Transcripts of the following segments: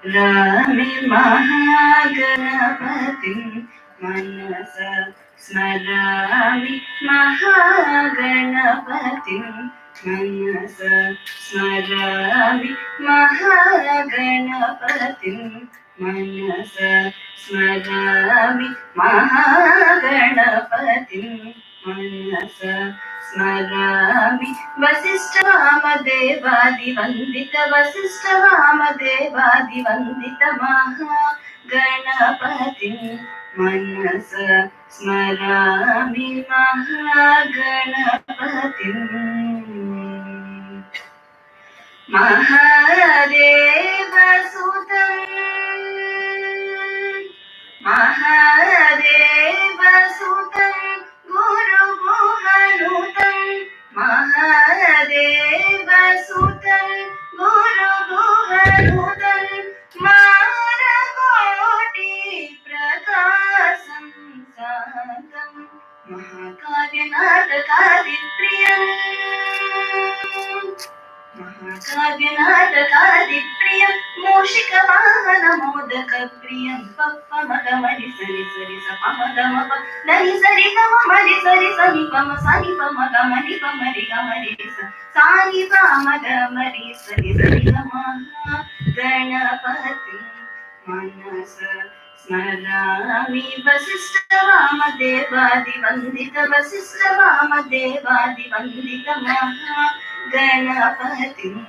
रामि महागणपतिं मनसा स्मरामि महागणपतिं मनसा स्मरामि महागणपतिं मनसा स्मरामि महागणपतिं मनसा स्मरामि वसिष्ठवामदेवादिवन्दित वसिष्ठवामदेवादिवन्दित महागणपतिं मनसा स्मरामि महागणपतिम् महादेवसुतं गुरुगुहनुतं महादेवसुतं गुरुगुहनुतं मानकोटि प्रकाशं शान्तं महाकाव्यनाटकादिप्रियम् महाकाव्यनाटकादिप्रियं मूषिकवाहनमोदकप्रियं पप्पमगमरि सरि सरि सपमगमप नरि सरि गममरि सरि सनि पम सनि पमगमरि पमरि गमरि सानि पमगमरि सरि सरि गणपतिं मनसा स्मरामि वसिष्ठवामदेवादिवन्दित वसिष्ठवामदेवादिवन्दित महागणपतिम्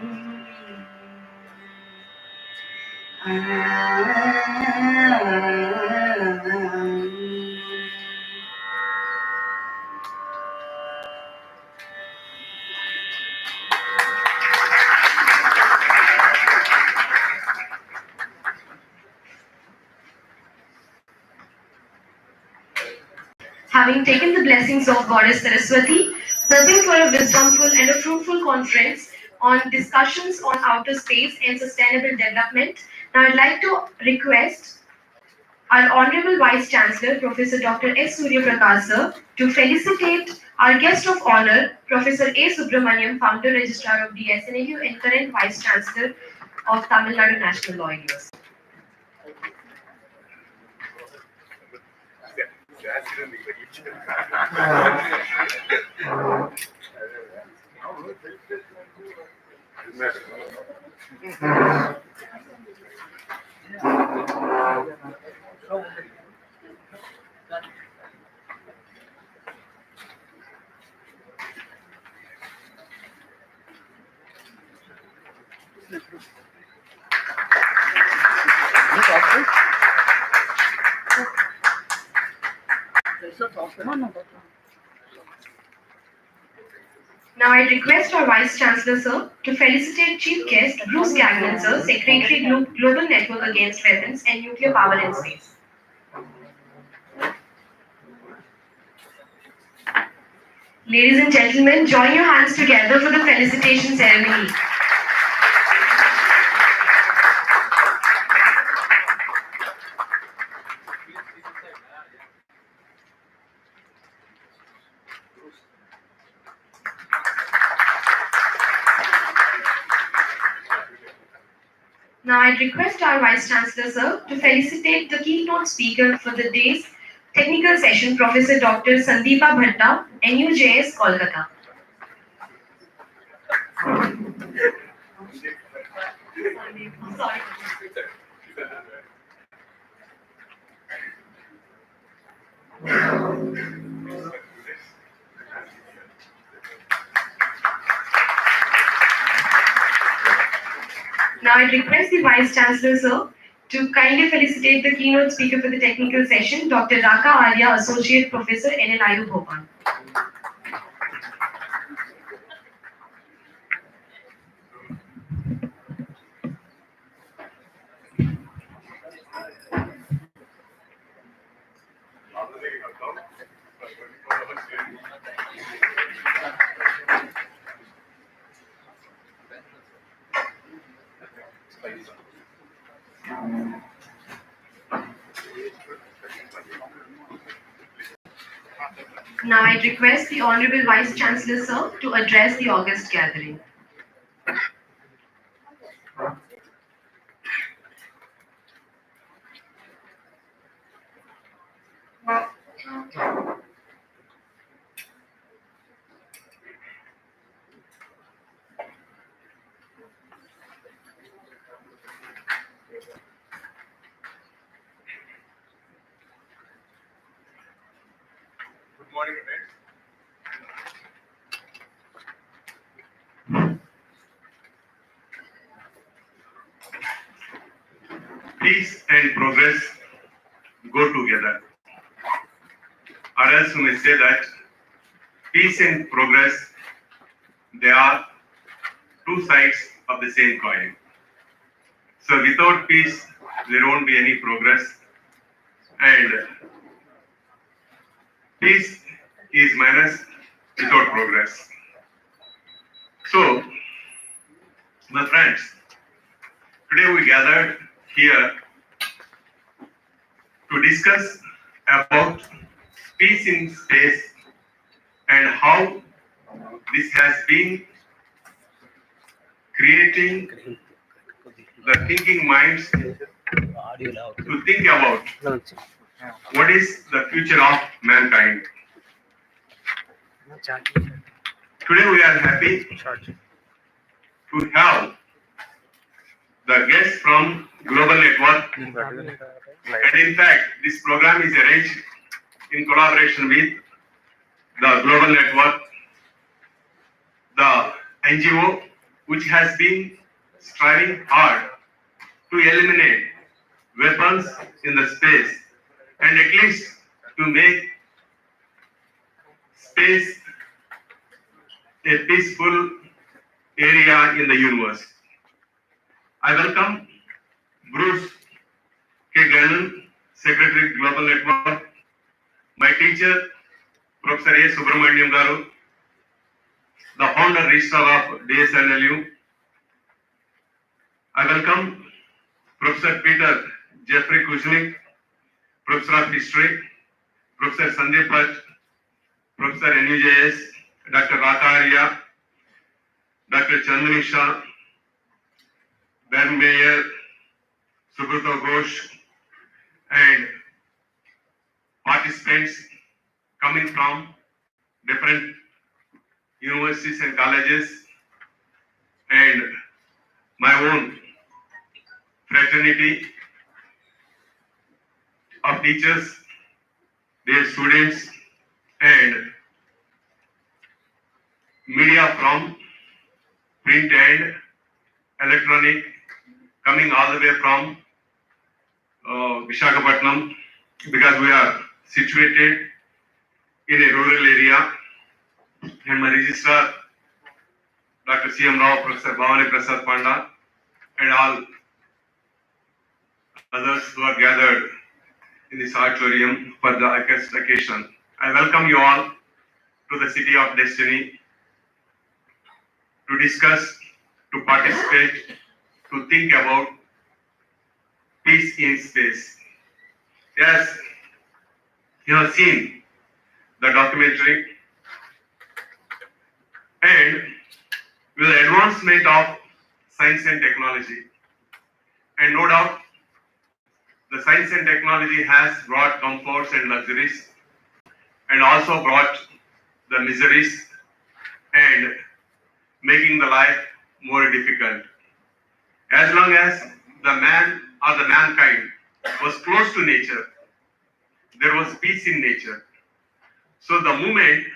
Having taken the blessings of Goddess Saraswati, hoping for a wisdomful and a fruitful conference on discussions on outer space and sustainable development, now I'd like to request our Honorable Vice Chancellor, Professor Dr. S. Surya Prakash sir, to felicitate our guest of honor, Professor A. Subramaniam, Founder Registrar of DSNAU and current Vice Chancellor of Tamil Nadu National Law University. Now I request our Vice Chancellor sir to felicitate Chief Guest Bruce Gagnon sir, Secretary Global Network Against Weapons and Nuclear Power in Space. Ladies and gentlemen, join your hands together for the felicitation ceremony. Now I request our Vice Chancellor sir to felicitate the keynote speaker for the day's technical session, Professor Dr. Sandeepa Bhatta, NUJS, Kolkata. Sorry. Now I request the Vice Chancellor sir to kindly felicitate the keynote speaker for the technical session, Dr. Raka Arya, Associate Professor, NLIU Bhopal. Now I request the Honorable Vice Chancellor, sir, to address the August gathering. Good morning, friends. Peace and progress go together. Or else you may say that peace and progress, they are two sides of the same coin. So without peace, there won't be any progress. And peace is minus without progress. So, my friends, today we gathered here to discuss about peace in space and how this has been creating the thinking minds to think about what is the future of mankind. Today we are happy to have the guests from Global Network, and in fact this program is arranged in collaboration with the Global Network, the NGO which has been striving hard to eliminate weapons in the space and at least to make space a peaceful area in the universe. I welcome Bruce K. Gannon, Secretary Global Network, my teacher Professor A. Subramaniam Garu, the founder registrar of DSNLU. I welcome Professor Peter Jeffrey Kuznik, Professor of History, Professor Sandeep Bhatt, Professor NUJS, Dr. Raka Arya, Dr. Chandani Shah, Ben Mayer, Subrata Ghosh, and participants coming from different universities and colleges, and my own fraternity of teachers, their students, and media from print and electronic, coming all the way from Visakhapatnam, because we are situated in a rural area, and my registrar, Dr. C.M. Rao, Professor Bhavani Prasad Panda, and all others who are gathered in this auditorium for the occasion. I welcome you all to the City of Destiny to discuss, to participate, to think about peace in space. Yes, you have seen the documentary, and with the advancement of science and technology, and no doubt the science and technology has brought comforts and luxuries and also brought the miseries and making the life more difficult. As long as the man or the mankind was close to nature, there was peace in nature. So the moment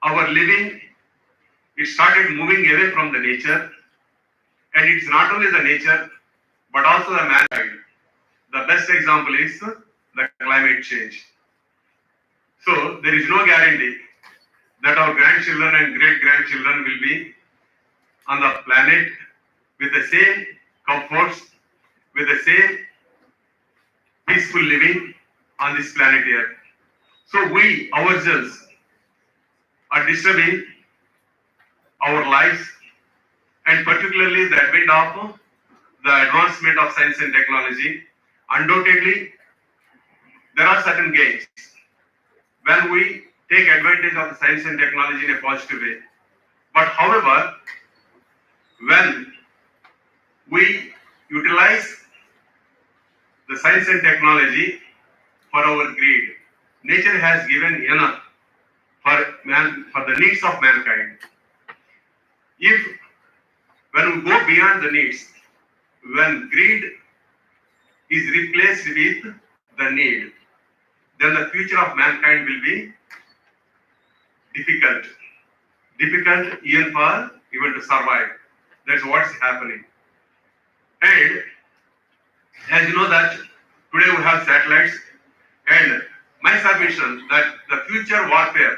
our living, it started moving away from the nature, and it's not only the nature but also the mankind. The best example is the climate change. So there is no guarantee that our grandchildren and great grandchildren will be on the planet with the same comforts, with the same peaceful living on this planet Earth. So we ourselves are disturbing our lives, and particularly the advent of the advancement of science and technology. Undoubtedly, there are certain gains. When we take advantage of the science and technology in a positive way. But however, when we utilize the science and technology for our greed, nature has given enough for the needs of mankind. If when we go beyond the needs, when greed is replaced with the need, then the future of mankind will be difficult. Difficult even to survive. That's what's happening. And as you know that today we have satellites, and my submission that the future warfare,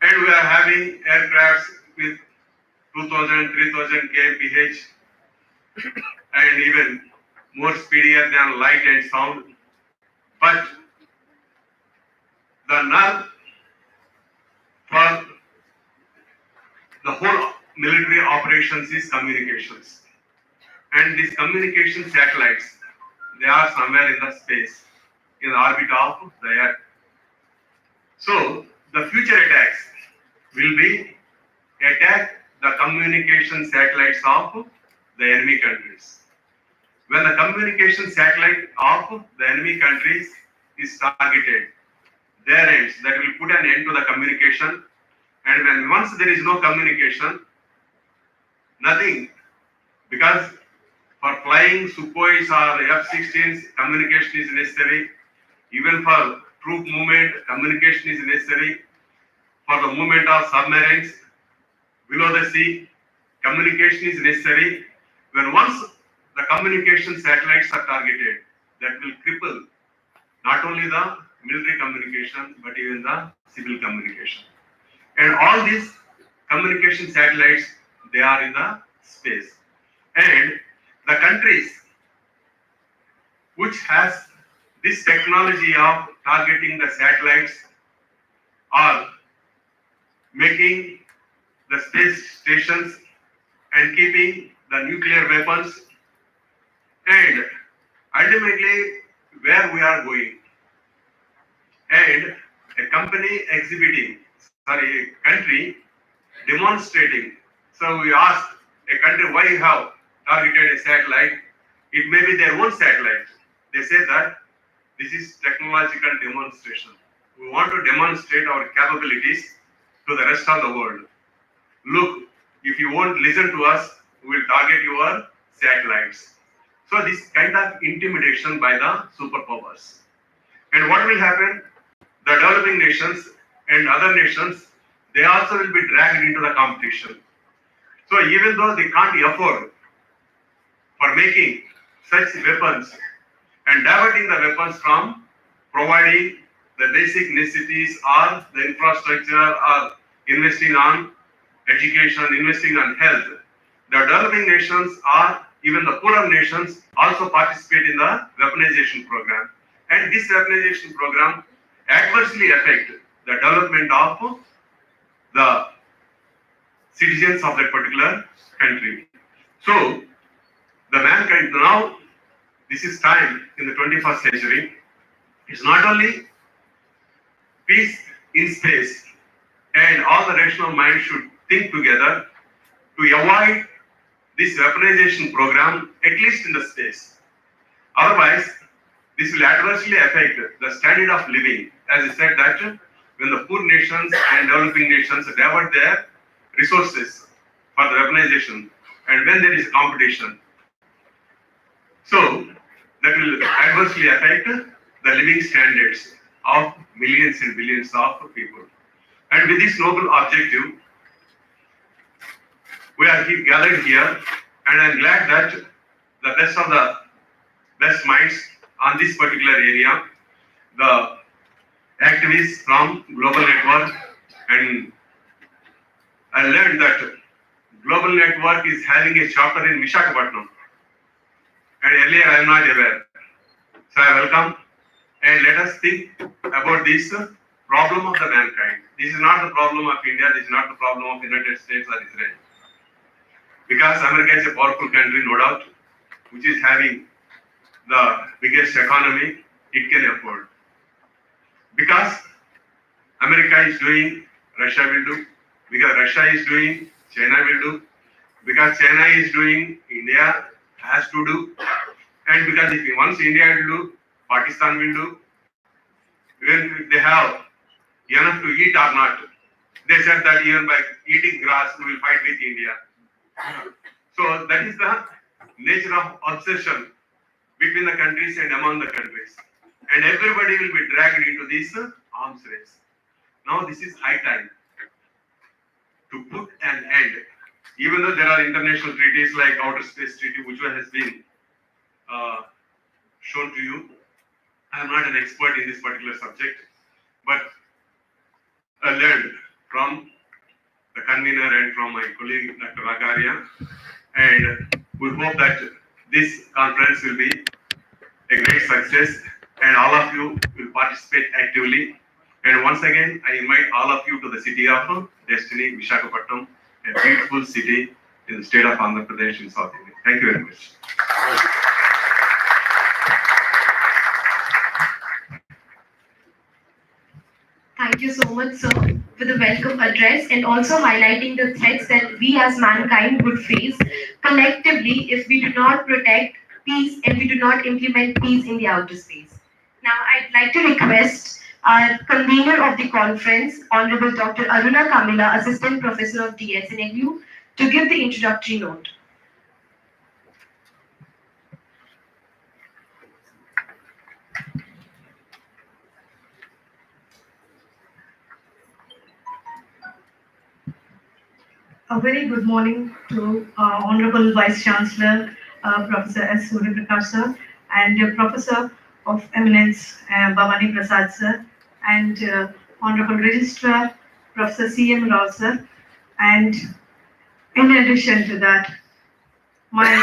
and we are having aircrafts with 2000, 3000 kmph and even more speedier than light and sound. But the nerve for the whole military operations is communications. And these communication satellites, they are somewhere in the space, in the orbit of the Earth. So the future attacks will be attack the communication satellites of the enemy countries. When the communication satellite of the enemy countries is targeted, there ends, that will put an end to the communication. And when once there is no communication, nothing, because for flying Sukhois or F-16s, communication is necessary. Even for troop movement, communication is necessary. For the movement of submarines below the sea, communication is necessary. When once the communication satellites are targeted, that will cripple not only the military communication, but even the civil communication. And all these communication satellites, they are in the space. And the countries which has this technology of targeting the satellites are making the space stations and keeping the nuclear weapons, and ultimately where we are going. And a country demonstrating. So we ask a country, why you have targeted a satellite? It may be their own satellite. They say that this is technological demonstration. We want to demonstrate our capabilities to the rest of the world. Look, if you won't listen to us, we will target your satellites. So this kind of intimidation by the superpowers. And what will happen? The developing nations and other nations, they also will be dragged into the competition. So even though they can't afford for making such weapons and diverting the weapons from providing the basic necessities or the infrastructure or investing on education, investing on health, the developing nations or even the poorer nations also participate in the weaponization program. And this weaponization program adversely affect the development of the citizens of that particular country. So the mankind now, this is time in the 21st century, it's not only peace in space, and all the rational minds should think together to avoid this weaponization program, at least in the space. Otherwise, this will adversely affect the standard of living. As I said that when the poor nations and developing nations divert their resources for the weaponization, and when there is competition, so that will adversely affect the living standards of millions and billions of people. And with this noble objective, we are gathered here, and I am glad that the best of the best minds on this particular area, the activists from Global Network, and I learned that Global Network is having a chapter in Visakhapatnam, and earlier I am not aware. So I welcome, and let us think about this problem of the mankind. This is not the problem of India, this is not the problem of United States or Israel. Because America is a powerful country, no doubt, which is having the biggest economy it can afford. Because America is doing, Russia will do. Because Russia is doing, China will do. Because China is doing, India has to do. And because if once India will do, Pakistan will do. Even if they have enough to eat or not, they said that even by eating grass, we will fight with India. So that is the nature of obsession between the countries and among the countries. And everybody will be dragged into this arms race. Now this is high time to put an end. Even though there are international treaties like Outer Space Treaty, which has been shown to you. I am not an expert in this particular subject, but I learned from the convener and from my colleague Dr. Ragaria, and we hope that this conference will be a great success and all of you will participate actively. And once again, I invite all of you to the city of Destiny, Visakhapatnam, a beautiful city in the state of Andhra Pradesh in South India. Thank you very much. Thank you so much, sir, for the welcome address and also highlighting the threats that we as mankind would face collectively if we do not protect peace and we do not implement peace in the outer space. Now, I'd like to request our convener of the conference, Honorable Dr. Aruna Kamila, Assistant Professor of DSNLU, to give the introductory note. A very good morning to Honorable Vice Chancellor, Professor S. Suryaprakash sir, and Professor of Eminence, Bhavani Prasad sir, and Honorable Registrar, Professor C. M. Rao sir, and in addition to that, my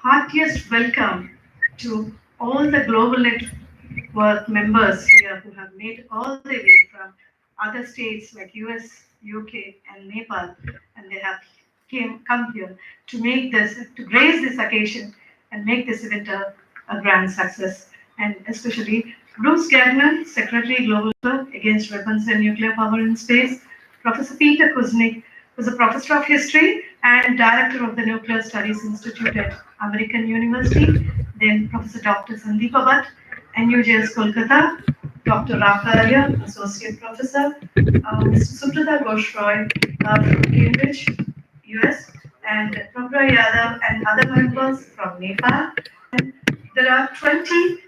heartiest welcome to all the Global Network members here who have made all the way from other states like US, UK, and Nepal, and they have come here to make this, to grace this occasion and make this event a grand success. And especially Bruce Gagnon, Secretary Global Against Weapons and Nuclear Power in Space, Professor Peter Kuznick, who is a Professor of History and Director of the Nuclear Studies Institute at American University, then Professor Dr. Sandeep Bhatt, NUJS Kolkata, Dr. Rakaria, Associate Professor, Mr. Subrata Ghosh Roy from Cambridge, US, and Prabha Yadav and other members from Nepal. And there are 20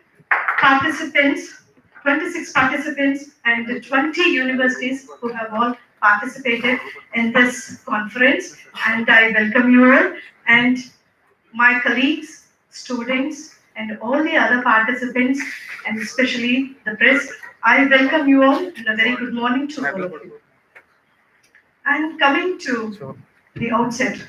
participants, 26 participants, and 20 universities who have all participated in this conference. And I welcome you all and my colleagues, students, and all the other participants, and especially the press. I welcome you all and a very good morning to all of you. And coming to the outset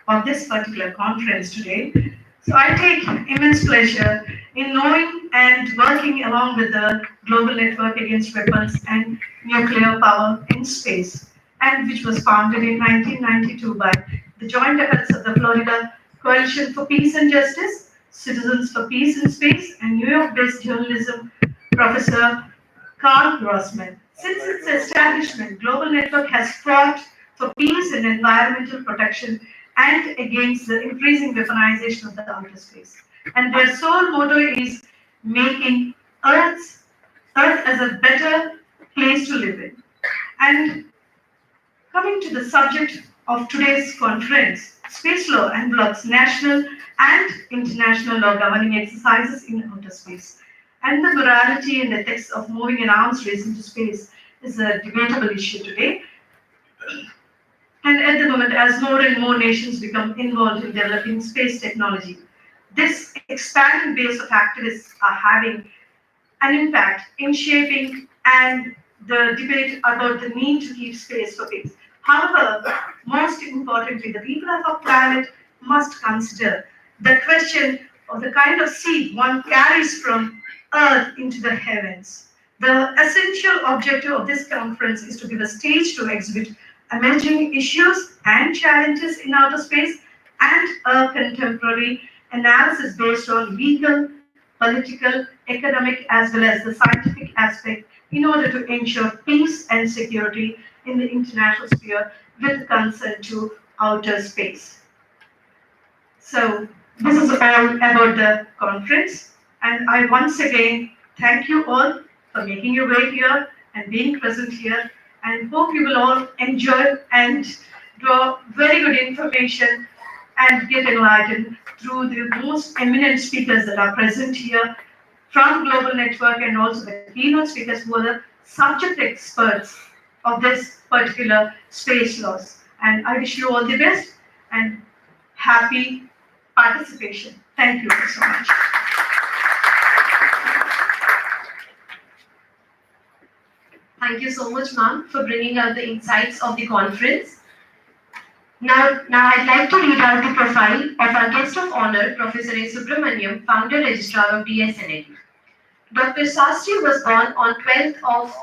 of this particular conference today, so I take immense pleasure in knowing and working along with the Global Network Against Weapons and Nuclear Power in Space, and which was founded in 1992 by the joint efforts of the Florida Coalition for Peace and Justice, Citizens for Peace in Space, and New York-based journalism Professor Carl Grossman. Since its establishment, Global Network has fought for peace and environmental protection and against the increasing weaponization of the outer space. And their sole motto is making Earth as a better place to live in. And coming to the subject of today's conference, space law and blocks national and international law governing exercises in outer space. And the morality and ethics of moving an arms race into space is a debatable issue today. And at the moment, as more and more nations become involved in developing space technology, this expanding base of activists are having an impact in shaping and the debate about the need to keep space for peace. However, most importantly, the people of our planet must consider the question of the kind of seed one carries from Earth into the heavens. The essential objective of this conference is to give a stage to exhibit emerging issues and challenges in outer space and a contemporary analysis based on legal, political, economic, as well as the scientific aspect in order to ensure peace and security in the international sphere with concern to outer space. So this is all about the conference, and I once again thank you all for making your way here and being present here, and hope you will all enjoy and draw very good information and get enlightened through the most eminent speakers that are present here from Global Network, and also the keynote speakers who are the subject experts of this particular space laws. And I wish you all the best and happy participation. Thank you so much. Thank you so much, ma'am, for bringing out the insights of the conference. Now I'd like to read out the profile of our guest of honor, Professor A. Subramaniam, founder registrar of DSNAD. Dr. Sastry was born on 12th of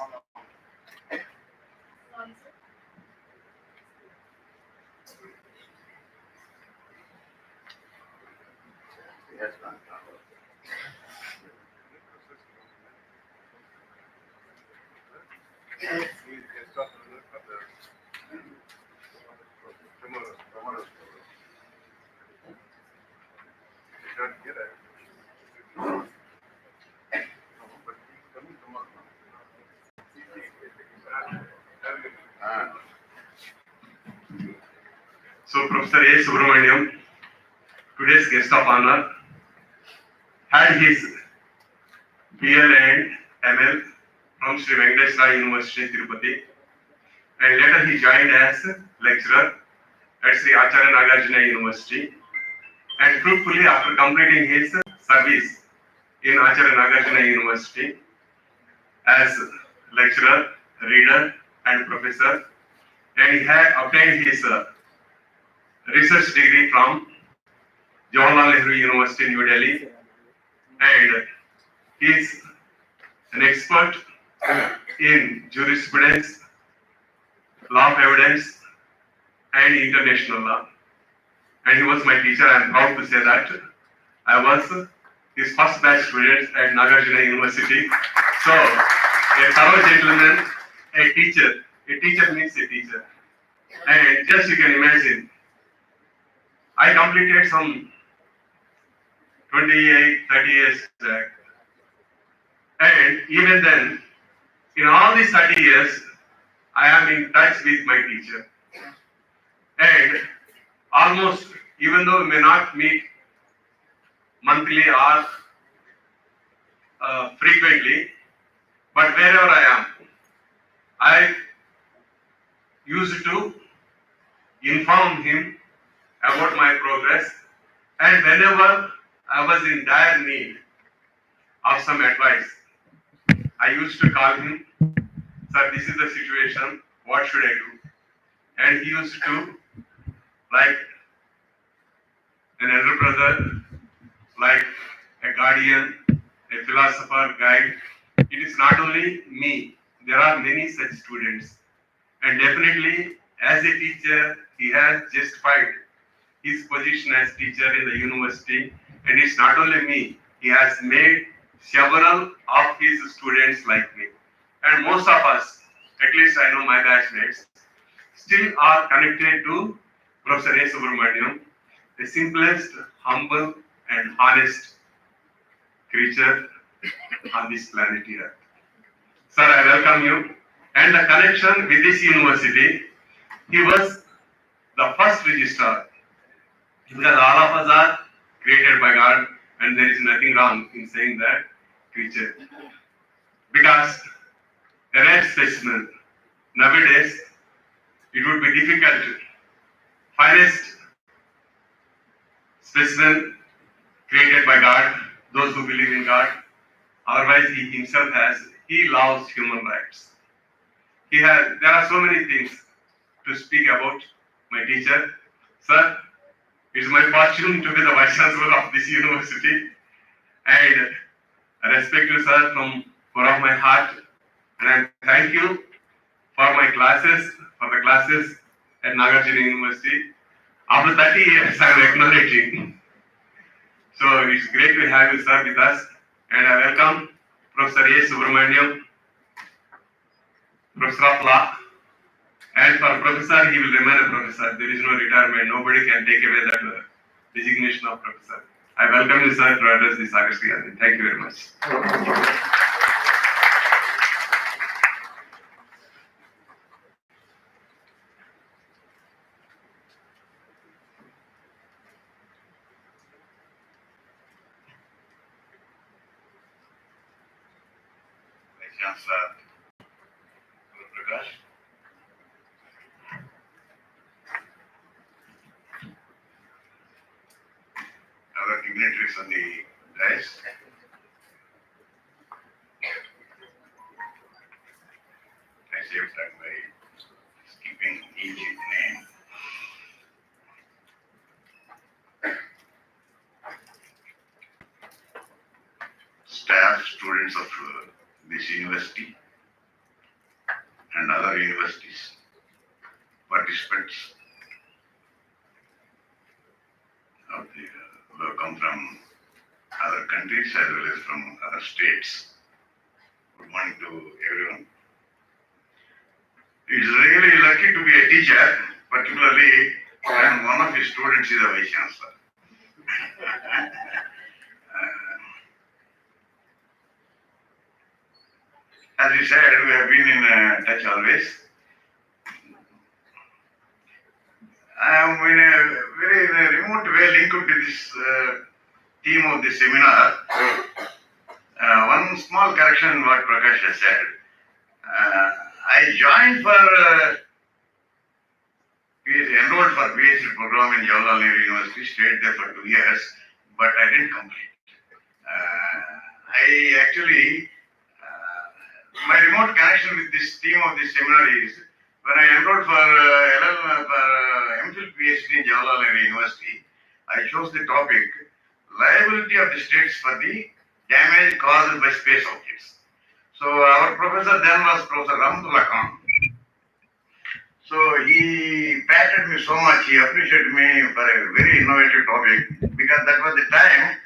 So Professor A. Subramaniam, today's guest of honor, had his BL and ML from Sri Venkateswara University, Tirupati, and later he joined as lecturer at Sri Acharya Nagarjuna University, and fruitfully after completing his service in Acharya Nagarjuna University as lecturer, reader and professor, and he had obtained his research degree from Jawaharlal Nehru University, New Delhi, and he is an expert in jurisprudence, law of evidence, and international law. And he was my teacher. I am proud to say that I was his first batch student at Nagarjuna University. So, a thorough gentleman, a teacher. A teacher means a teacher. And just you can imagine, I completed some 28, 30 years back. And even then, in all these 30 years, I am in touch with my teacher. And almost, even though we may not meet monthly or frequently, but wherever I am, I used to inform him about my progress, and whenever I was in dire need of some advice, I used to call him, sir, this is the situation, what should I do? And he used to, like an elder brother, like a guardian, a philosopher, guide. It is not only me, there are many such students. And definitely, as a teacher, he has justified his position as teacher in the university. And it's not only me, he has made several of his students like me. And most of us, at least I know my batchmates, still are connected to Professor A. Subramaniam, the simplest, humble, and honest creature on this planet Earth. Sir, I welcome you. And the connection with this university, he was the first registrar. Because all of us are created by God, and there is nothing wrong in saying that creature. Because a rare specimen, nowadays, it would be difficult. Finest specimen created by God, those who believe in God. Otherwise, he himself he loves human rights. There are so many things to speak about my teacher. Sir, it's my fortune to be the Vice Chancellor of this university. And I respect you, sir, from bottom of my heart. And I thank you for the classes at Nagarjuna University. After 30 years, I am acknowledging. So it's great to have you, sir, with us. And I welcome Professor A. Subramaniam Professor of Law. And for professor, he will remain a professor. There is no retirement. Nobody can take away that designation of professor. I welcome you, sir, to address this August gathering. Thank you very much. Vice Chancellor Prakash, other dignitaries on the dais, I saved that by skipping each name. Staff, students of this university and other universities, participants of the, who have come from other countries as well as from other states. Good morning to everyone. It's really lucky to be a teacher, particularly when one of his students is a vice chancellor. As you said, we have been in touch always. I am in a very remote way linked to this theme of the seminar. One small correction in what Prakash has said. I joined for enrolled for PhD program in Jawaharlal Nehru University, stayed there for 2 years, but I didn't complete. I actually, my remote connection with this theme of this seminar is when I enrolled for MPhil PhD in Jawaharlal Nehru University, I chose the topic liability of the states for the damage caused by space objects. So our professor then was Professor Ramdullah Khan. So he patted me so much, he appreciated me for a very innovative topic because that was the time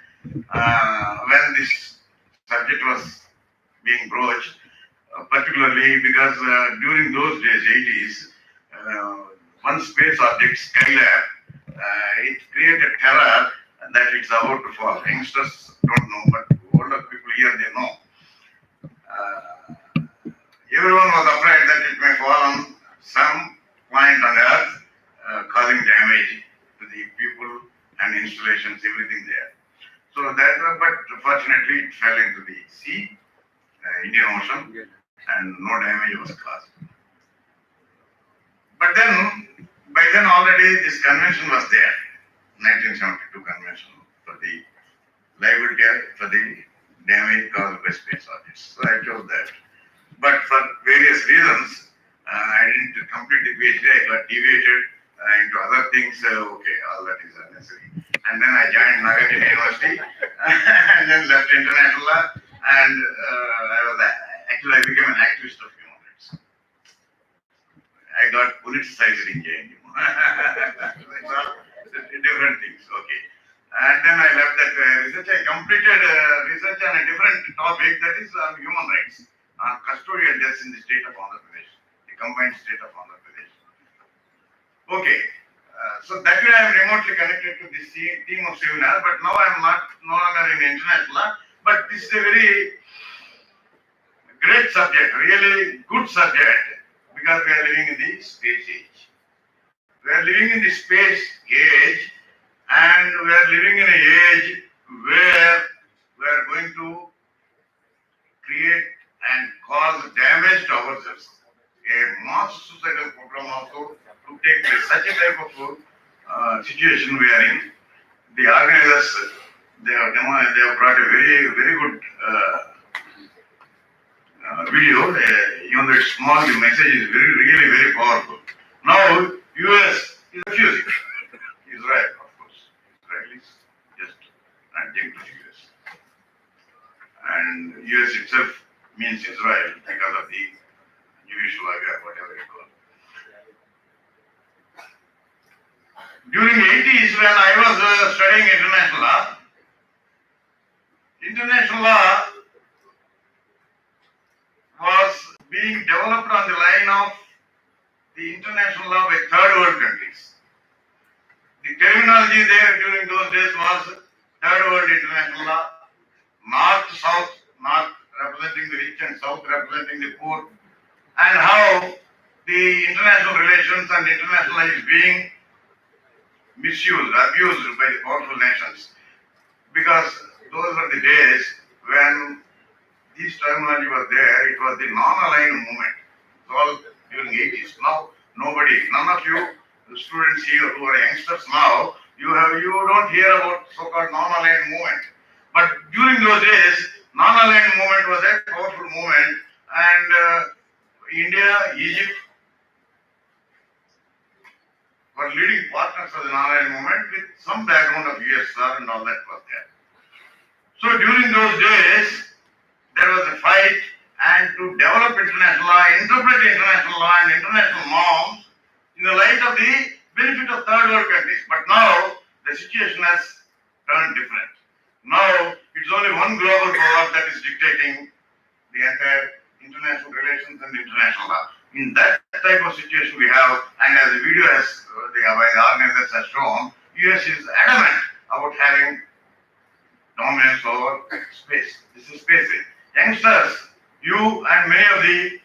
when this subject was being broached, particularly because during those days, 80s, one space object, Skylab, it created terror that it's about to fall. Youngsters don't know, but older people here, they know. Everyone was afraid that it may fall on some point on Earth, causing damage to the people and installations, everything there. So that, but fortunately, it fell into the sea, Indian Ocean, and no damage was caused. But then, by then already this convention was there, 1972 convention for the liability for the damage caused by space objects. So I chose that. But for various reasons, I didn't complete the PhD. I got deviated into other things. Okay, all that is unnecessary. And then I joined Nagaland University, and then left international law. And I became an activist of human rights. I got politicized in JNU. Different things. Okay. And then I left that research. I completed research on a different topic, that is on human rights, on custodial deaths in the state of Andhra Pradesh, the combined state of Andhra Pradesh. Okay, so that way I am remotely connected to this theme of seminar, but now I am no longer in international law, but this is a very great subject, really good subject, because we are living in the space age. We are living in the space age, and we are living in an age where we are going to create and cause damage to ourselves. A mass suicidal program also to take place. Such a type of situation we are in. The organizers, they have brought a very good video. Even though it's small, the message is really very powerful. Now, US is refusing. Israel, of course. Israel is just adjunct to US. And US itself means Israel because of the Jewish law, whatever you call. During the 80s, when I was studying international law was being developed developed on the line of the international law by third world countries. The terminology there during those days was third world international law, north, south, north representing the rich and south representing the poor, and how the international relations and international law is being misused, abused by the powerful nations. Because those were the days when this terminology was there, it was the non-aligned movement. It's all during 80s. Now, nobody, none of you, the students here who are youngsters now, you don't hear about so-called non-aligned movement. But during those days, non-aligned movement was a powerful movement, and India, Egypt were leading partners of the non-aligned movement with some background of USSR and all that was there. So during those days, there was a fight, and to develop international law, interpret international law and international norms in the light of the benefit of third world countries. But now the situation has turned different. Now it's only one global power that is dictating the entire international relations and international law. In that type of situation we have, and as the video has the organizers has shown, US is adamant about having dominance over space. This is space. Youngsters, you and many of the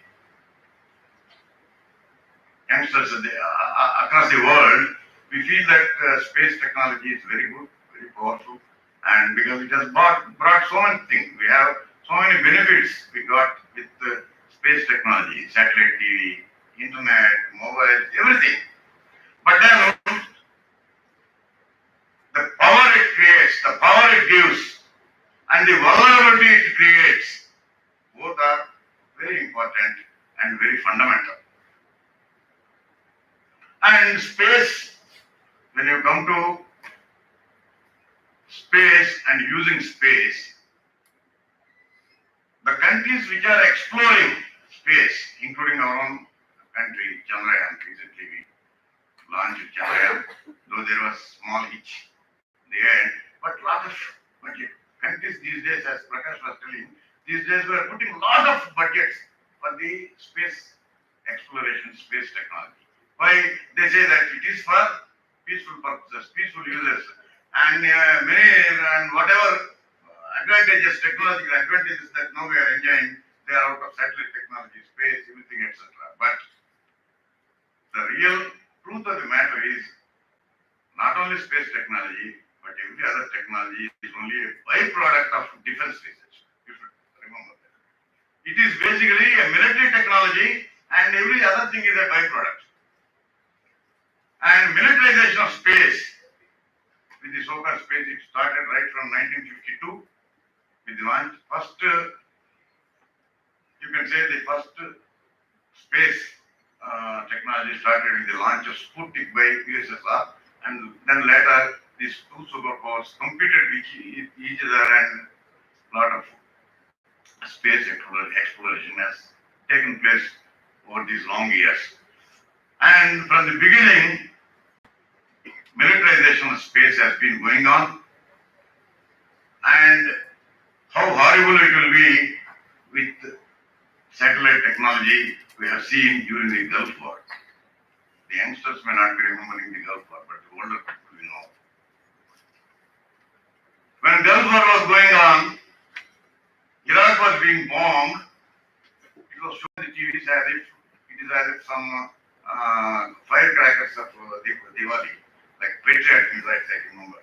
youngsters across the world, we feel that space technology is very good, very powerful, and because it has brought so many things. We have so many benefits we got with space technology, satellite TV, internet, mobile, everything. But then the power it creates, the power it gives, and the vulnerability it creates, both are very important and very fundamental. And space, when you come to space and using space, the countries which are exploring space, including our own country, Chandrayaan, recently we launched Chandrayaan, though there was small hitch in the end, but lot of budget. Countries these days, as Prakash was telling, these days we are putting a lot of budgets for the space exploration, space technology. Why? They say that it is for peaceful purposes, peaceful uses, and whatever advantages, technological advantages that now we are enjoying, they are out of satellite technology, space, everything, etc. But the real truth of the matter is not only space technology, but every other technology is only a byproduct of defense research. You should remember that. It is basically a military technology, and every other thing is a byproduct. And militarization of space, with the so-called space, it started right from 1952 with the launch. First, you can say the first space technology started with the launch of Sputnik by USSR, and then later these two superpowers competed with each other, and a lot of space exploration has taken place over these long years. And from the beginning, militarization of space has been going on, and how horrible it will be with satellite technology we have seen during the Gulf War. The youngsters may not be remembering the Gulf War, but the older people will know. When Gulf War was going on, Iraq was being bombed. It was shown on the TVs as if some firecrackers of Diwali, like Patriot missiles, I remember.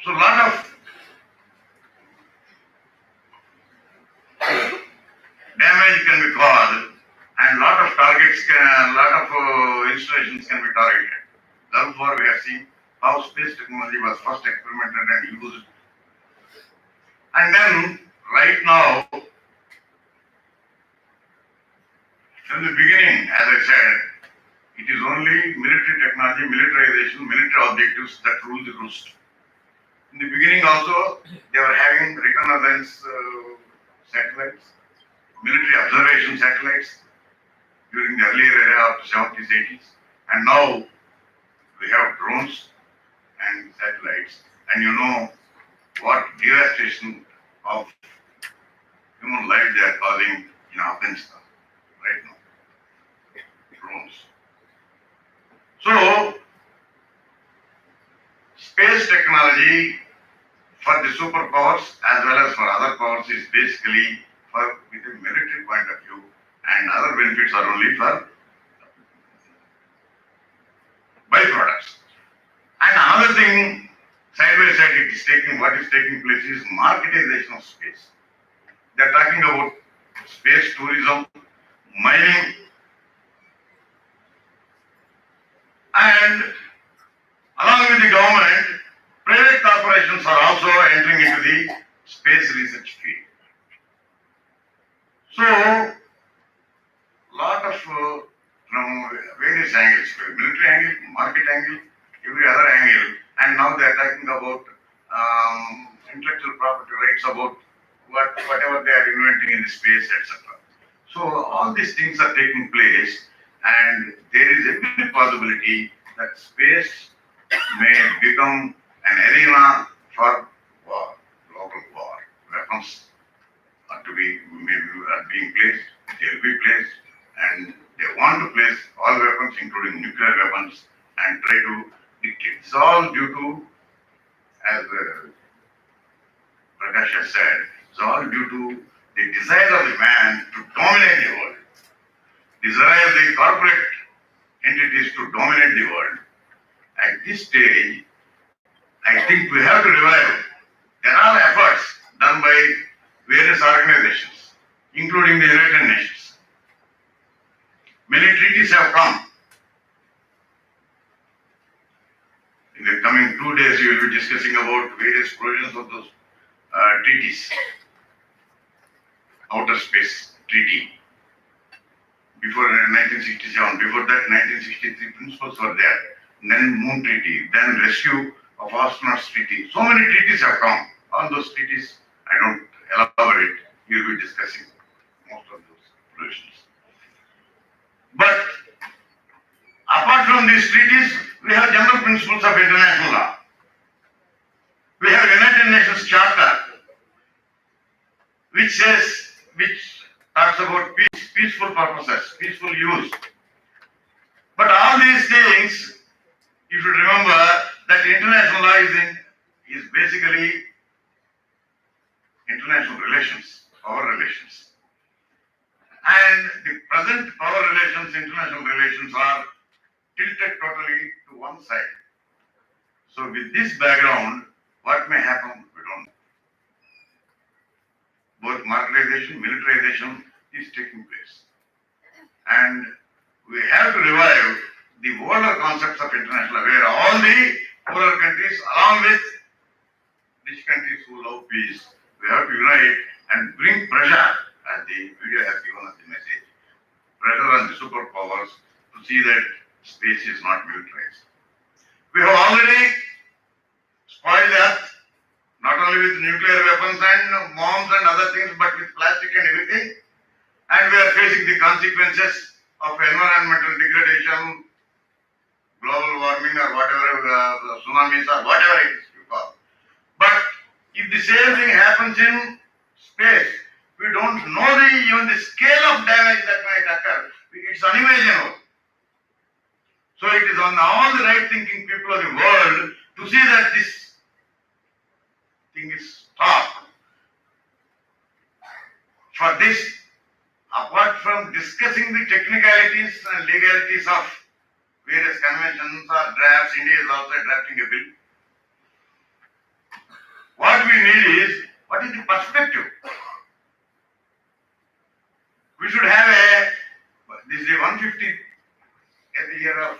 So a lot of damage can be caused, and lot of installations can be targeted. Therefore, we have seen how space technology was first experimented and used. And then, right now, from the beginning, as I said, it is only military technology, militarization, military objectives that rule the roost. In the beginning also, they were having reconnaissance satellites, military observation satellites during the earlier era of the 70s, 80s. And now we have drones and satellites. And you know, what devastation of human life they are causing in Afghanistan right now. Drones. So, space technology for the superpowers as well as for other powers is basically for with a military point of view, and other benefits are only for byproducts. And another thing, side by side, what is taking place is marketization of space. They are talking about space tourism, mining, and along with the government, private corporations are also entering into the space research field. So, lot of from various angles, military angle, market angle, every other angle, and now they are talking about intellectual property rights, about whatever they are inventing in the space, etc. So all these things are taking place, and there is a big possibility that space may become an arena for war, global war. Weapons are to be maybe are being placed, they will be placed, and they want to place all weapons, including nuclear weapons, and try to dictate. It's all due to, as Prakash has said, it's all due to the desire of the man to dominate the world, desire of the corporate entities to dominate the world. At this stage, I think we have to revive. There are efforts done by various organizations, including the United Nations. Many treaties have come. In the coming 2 days, we will be discussing about various provisions of those treaties. Outer Space Treaty. Before 1967, before that 1963 principles were there. Then Moon Treaty, then Rescue of Astronauts Treaty. So many treaties have come. All those treaties, I don't elaborate. We will be discussing most of those provisions. But apart from these treaties, we have general principles of international law. We have United Nations Charter, which talks about peaceful purposes, peaceful use. But all these things, you should remember that international law is basically international relations, power relations. And the present power relations, international relations, are tilted totally to one side. So with this background, what may happen, we don't know. Both marketization, militarization is taking place. And we have to revive the older concepts of international law, where all the poorer countries, along with rich countries who love peace, we have to unite and bring pressure, as the video has given us the message, pressure on the superpowers to see that space is not militarized. We have already spoiled the earth, not only with nuclear weapons and bombs and other things, but with plastic and everything. And we are facing the consequences of environmental degradation, global warming, or whatever, tsunamis, or whatever it is you call. But if the same thing happens in space, we don't know even the scale of damage that might occur. It's unimaginable. So it is on all the right thinking people of the world to see that this thing is stopped. For this, apart from discussing the technicalities and legalities of various conventions or drafts, India is also drafting a bill. What we need is, what is the perspective? We should have this is the 150th year of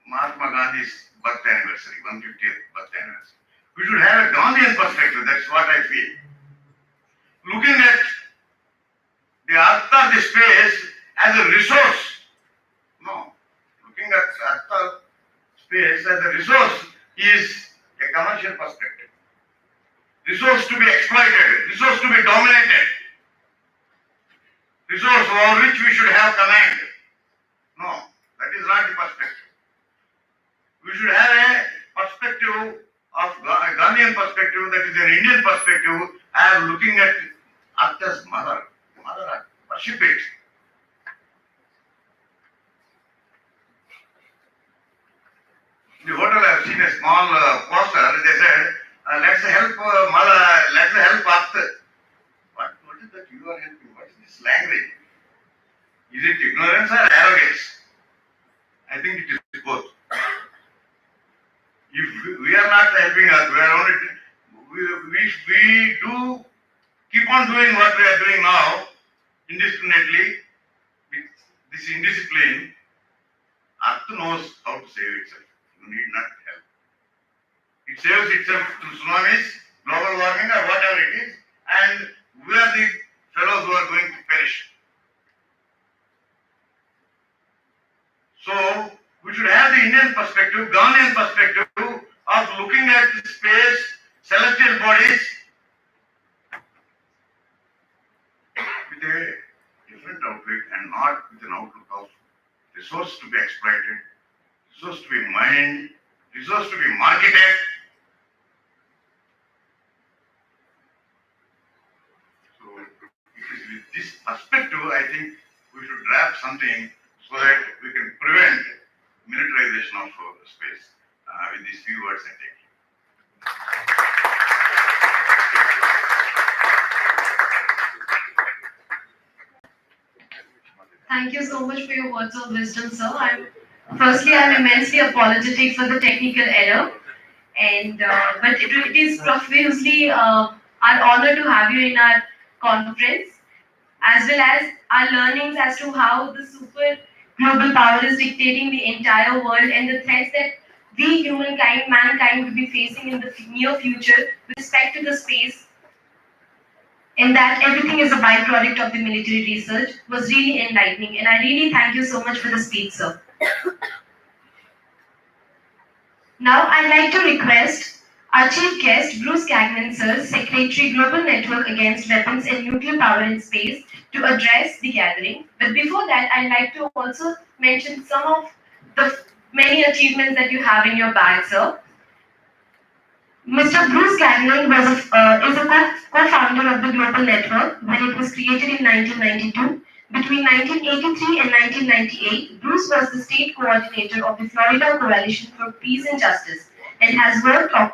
Mahatma Gandhi's birth anniversary, 150th birth anniversary. We should have a Gandhian perspective, that's what I feel. Looking at the earth or the space as a resource. No. Looking at earth or space as a resource is a commercial perspective. Resource to be exploited, resource to be dominated, resource over which we should have command. No, that is not the perspective. We should have a perspective of Ghanaian perspective, that is an Indian perspective, I am looking at Earth as mother, mother Earth, worship it. In the hotel, I have seen a small poster. They said, "Let's help mother, let's help Earth." What is that you are helping? What is this language? Is it ignorance or arrogance? I think it is both. If we are not helping us, we are only we do keep on doing what we are doing now indiscriminately with this indiscipline. Earth knows how to save itself. You need not help. It saves itself through tsunamis, global warming, or whatever it is, and we are the fellows who are going to perish. So we should have the Indian perspective, Ghanaian perspective of looking at space, celestial bodies with a different outlook and not with an outlook of resource to be exploited, resource to be mined, resource to be marketed. So it is with this perspective, I think we should draft something so that we can prevent militarization of space. With these few words, I take. Thank you so much for your words of wisdom, sir. I'm immensely apologetic for the technical error, and but it is profusely our honor to have you in our conference, as well as our learnings as to how the super global power is dictating the entire world and the threats that we mankind will be facing in the near future with respect to the space, and that everything is a byproduct of the military research was really enlightening. And I really thank you so much for the speech, sir. Now I'd like to request our chief guest, Bruce Gagnon, sir, Secretary, Global Network Against Weapons and Nuclear Power in Space, to address the gathering. But before that, I'd like to also mention some of the many achievements that you have in your bag, sir. Mr. Bruce Gagnon is a co-founder of the Global Network when it was created in 1992. Between 1983 and 1998, Bruce was the state coordinator of the Florida Coalition for Peace and Justice and has worked on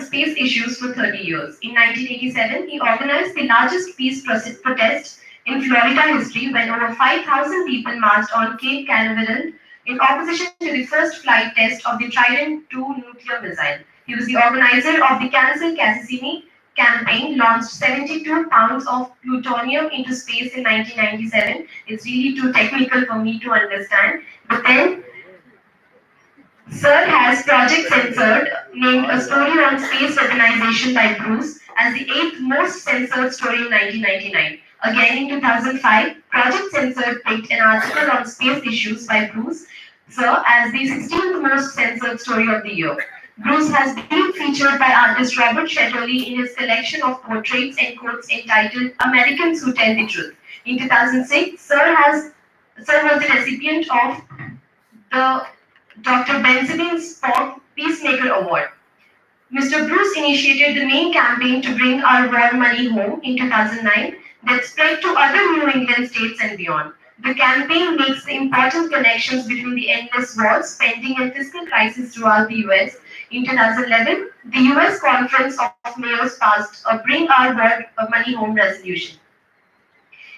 space issues for 30 years. In 1987, he organized the largest peace protest in Florida history when over 5,000 people marched on Cape Canaveral in opposition to the first flight test of the Trident II nuclear missile. He was the organizer of the Cancel Cassini campaign, launched 72 pounds of plutonium into space in 1997. It's really too technical for me to understand. But then, Sir has Project Censored, named A Story on Space Weaponization by Bruce, as the 8th most censored story in 1999. Again in 2005, Project Censored picked an article on space issues by Bruce, sir, as the 16th most censored story of the year. Bruce has been featured by artist Robert Shetterly in his collection of portraits and quotes entitled Americans Who Tell the Truth. In 2006, Sir was the recipient of the Dr. Benjamin Spock Peacemaker Award. Mr. Bruce initiated the main campaign to bring our war money home in 2009 that spread to other New England states and beyond. The campaign makes the important connections between the endless wars, spending, and fiscal crisis throughout the US. In 2011, the US Conference of Mayors passed a Bring Our War Money Home resolution.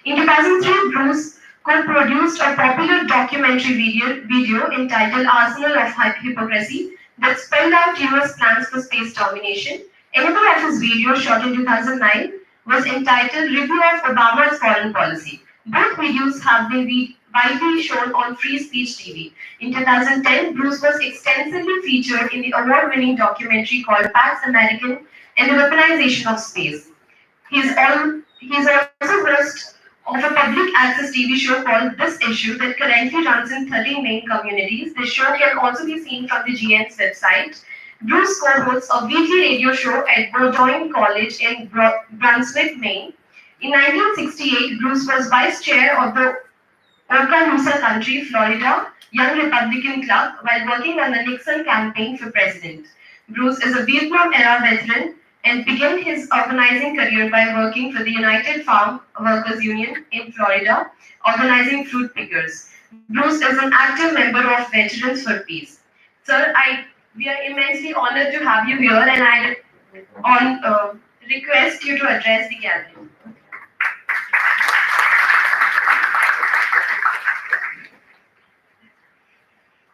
In 2003, Bruce co-produced a popular documentary video entitled Arsenal of Hypocrisy that spelled out US plans for space domination. Another of his videos, shot in 2009, was entitled Review of Obama's Foreign Policy. Both videos have been widely shown on Free Speech TV. In 2010, Bruce was extensively featured in the award-winning documentary called Pax American and the Weaponization of Space. He is also host of a public access TV show called This Issue that currently runs in 13 main communities. The show can also be seen from the GN's website. Bruce co-hosts a weekly radio show at Bowdoin College in Brunswick, Maine. In 1968, Bruce was vice chair of the Okaloosa Country, Florida, Young Republican Club, while working on the Nixon campaign for president. Bruce is a Vietnam-era veteran and began his organizing career by working for the United Farm Workers Union in Florida, organizing fruit pickers. Bruce is an active member of Veterans for Peace. Sir, we are immensely honored to have you here, and I request you to address the gathering.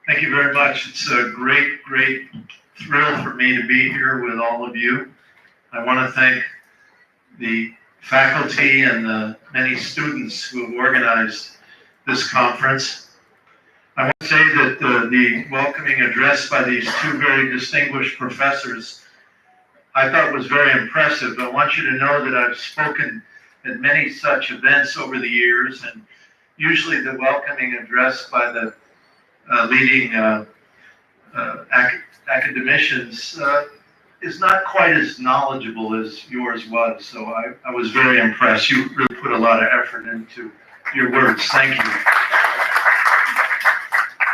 Thank you very much. It's a great, great thrill for me to be here with all of you. I want to thank the faculty and the many students who have organized this conference. I want to say that the welcoming address by these two very distinguished professors I thought was very impressive. I want you to know that I've spoken at many such events over the years, and usually the welcoming address by the leading academicians is not quite as knowledgeable as yours was. So I was very impressed. You really put a lot of effort into your words. Thank you.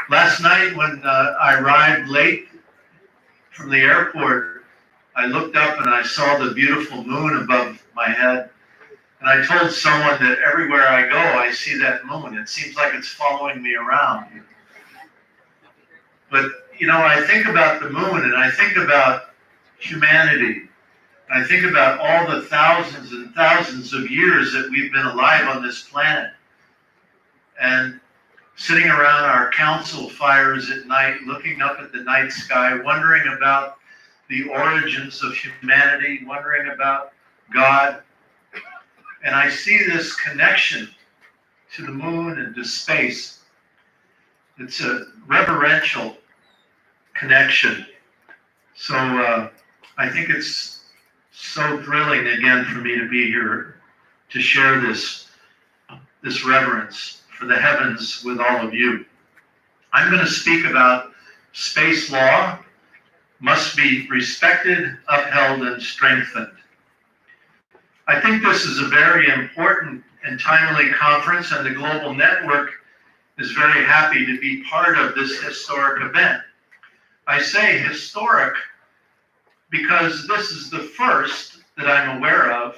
Last night when I arrived late from the airport, I looked up and I saw the beautiful moon above my head. And I told someone that everywhere I go, I see that moon. It seems like it's following me around. But, you know, I think about the moon and I think about humanity. I think about all the thousands and thousands of years that we've been alive on this planet. And sitting around our council fires at night, looking up at the night sky, wondering about the origins of humanity, wondering about God. And I see this connection to the moon and to space. It's a reverential connection. So I think it's so thrilling again for me to be here to share this reverence for the heavens with all of you. I'm going to speak about space law must be respected, upheld, and strengthened. I think this is a very important and timely conference, and the Global Network is very happy to be part of this historic event. I say historic because this is the first that I'm aware of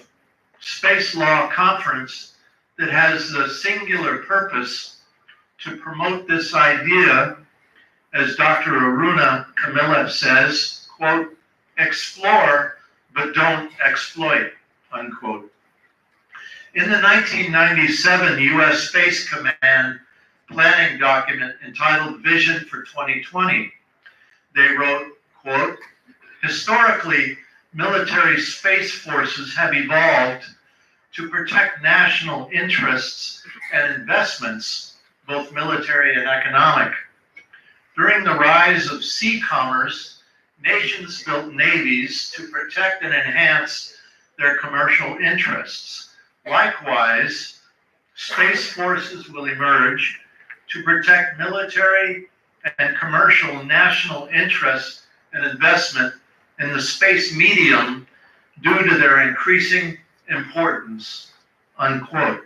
space law conference that has the singular purpose to promote this idea, as Dr. Aruna Kamila says, quote, explore but don't exploit, unquote. In the 1997 U.S. Space Command planning document entitled Vision for 2020, they wrote, quote, historically, military space forces have evolved to protect national interests and investments, both military and economic. During the rise of sea commerce, nations built navies to protect and enhance their commercial interests. Likewise, space forces will emerge to protect military and commercial national interests and investment in the space medium due to their increasing importance, unquote.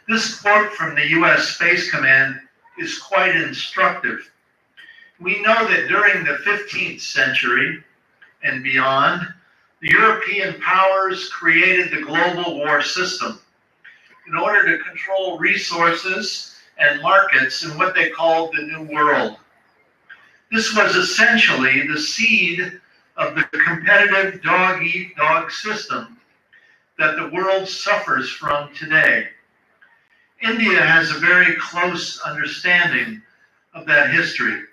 This quote from the U.S. Space Command is quite instructive. We know that during the 15th century and beyond, the European powers created the global war system in order to control resources and markets in what they called the New World. This was essentially the seed of the competitive dog-eat-dog system that the world suffers from today. India has a very close understanding of that history.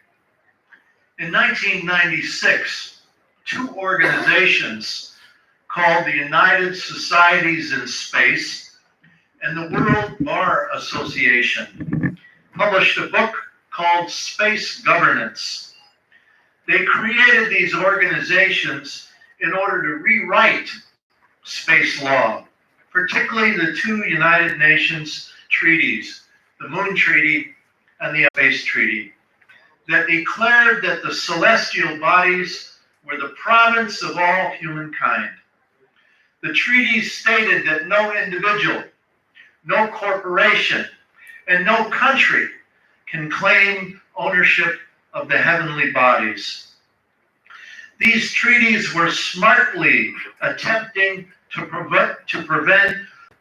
In 1996, two organizations called the United Societies in Space and the World Bar Association published a book called Space Governance. They created these organizations in order to rewrite space law, particularly the two United Nations treaties, the Moon Treaty and the Space Treaty, that declared that the celestial bodies were the province of all humankind. The treaties stated that no individual, no corporation, and no country can claim ownership of the heavenly bodies. These treaties were smartly attempting to prevent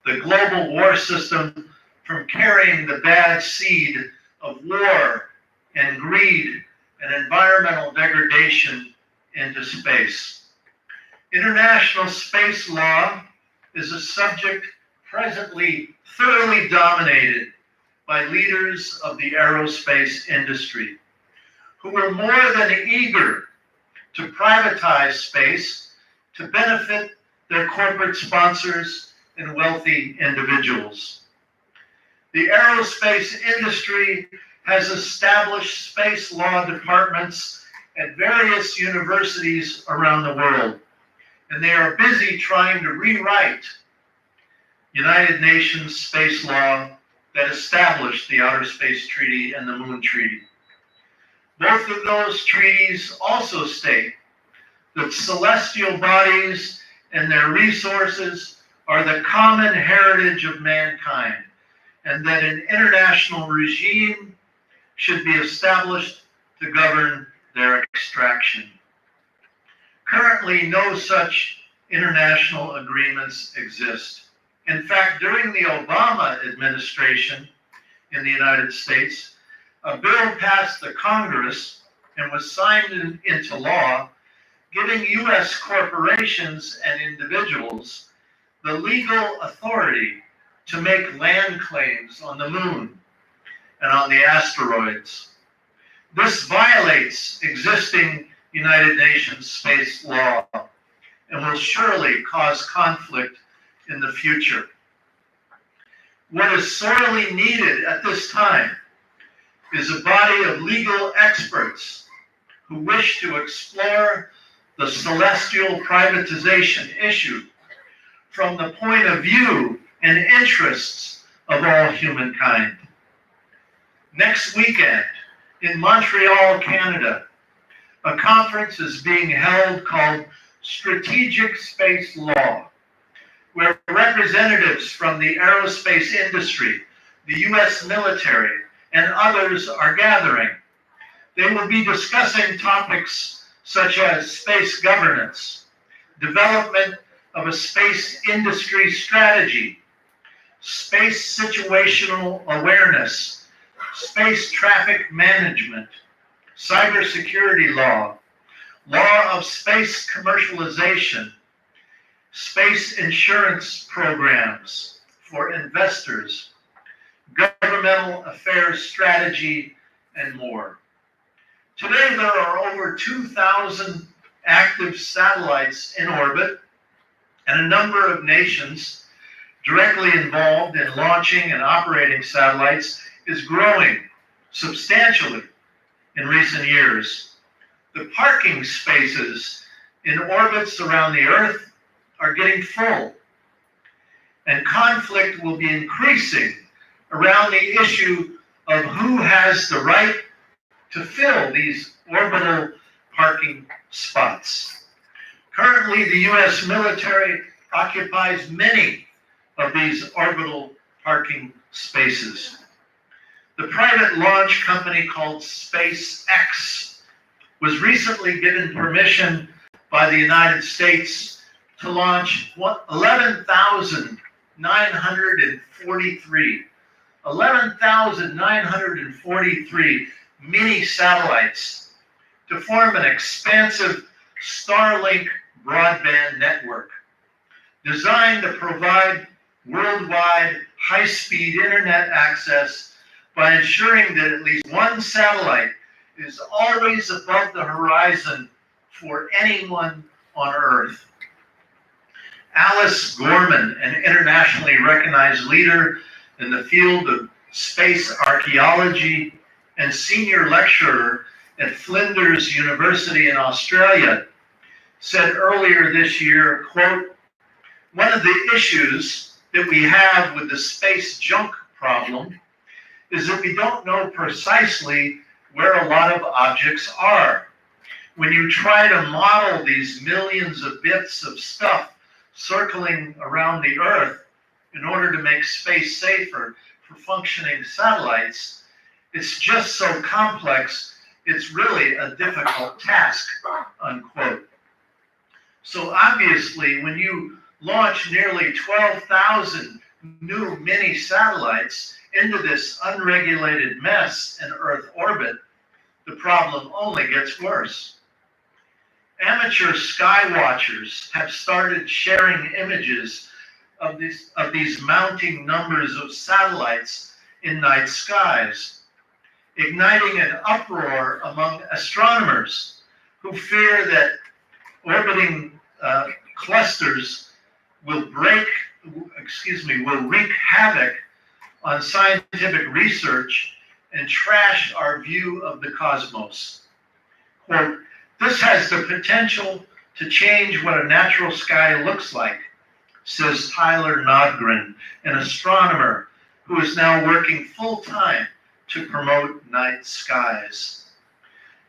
the global war system from carrying the bad seed of war and greed and environmental degradation into space. International space law is a subject presently thoroughly dominated by leaders of the aerospace industry, who are more than eager to privatize space to benefit their corporate sponsors and wealthy individuals. The aerospace industry has established space law departments at various universities around the world, and they are busy trying to rewrite United Nations space law that established the Outer Space Treaty and the Moon Treaty. Both of those treaties also state that celestial bodies and their resources are the common heritage of mankind, and that an international regime should be established to govern their extraction. Currently, no such international agreements exist. In fact, during the Obama administration in the United States, a bill passed the Congress and was signed into law, giving U.S. corporations and individuals the legal authority to make land claims on the moon and on the asteroids. This violates existing United Nations space law and will surely cause conflict in the future. What is sorely needed at this time is a body of legal experts who wish to explore the celestial privatization issue from the point of view and interests of all humankind. Next weekend in Montreal, Canada, a conference is being held called Strategic Space Law, where representatives from the aerospace industry, the U.S. military, and others are gathering. They will be discussing topics such as space governance, development of a space industry strategy, space situational awareness, space traffic management, cybersecurity law, law of space commercialization, space insurance programs for investors, governmental affairs strategy, and more. Today, there are over 2,000 active satellites in orbit, and a number of nations directly involved in launching and operating satellites is growing substantially in recent years. The parking spaces in orbits around the Earth are getting full, and conflict will be increasing around the issue of who has the right to fill these orbital parking spots. Currently, the U.S. military occupies many of these orbital parking spaces. The private launch company called SpaceX was recently given permission by the United States to launch 11,943 mini satellites to form an expansive Starlink broadband network designed to provide worldwide high-speed internet access by ensuring that at least one satellite is always above the horizon for anyone on Earth. Alice Gorman, an internationally recognized leader in the field of space archaeology and senior lecturer at Flinders University in Australia, said earlier this year, quote, "One of the issues that we have with the space junk problem is that we don't know precisely where a lot of objects are. When you try to model these millions of bits of stuff circling around the Earth in order to make space safer for functioning satellites, it's just so complex, it's really a difficult task, unquote. So obviously, when you launch nearly 12,000 new mini satellites into this unregulated mess in Earth orbit, the problem only gets worse. Amateur sky watchers have started sharing images of these mounting numbers of satellites in night skies, igniting an uproar among astronomers who fear that orbiting clusters will wreak havoc on scientific research and trash our view of the cosmos. Quote, "This has the potential to change what a natural sky looks like," says Tyler Nodgren, an astronomer who is now working full-time to promote night skies.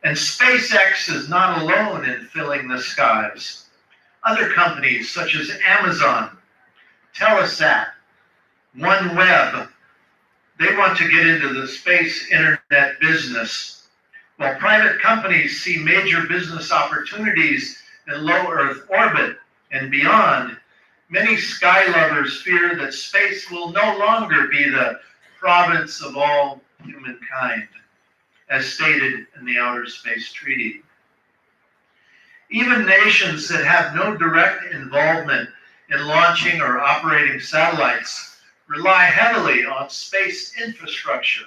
And SpaceX is not alone in filling the skies. Other companies such as Amazon, Telesat, OneWeb, they want to get into the space internet business. While private companies see major business opportunities in low Earth orbit and beyond, many sky lovers fear that space will no longer be the province of all humankind, as stated in the Outer Space Treaty. Even nations that have no direct involvement in launching or operating satellites rely heavily on space infrastructure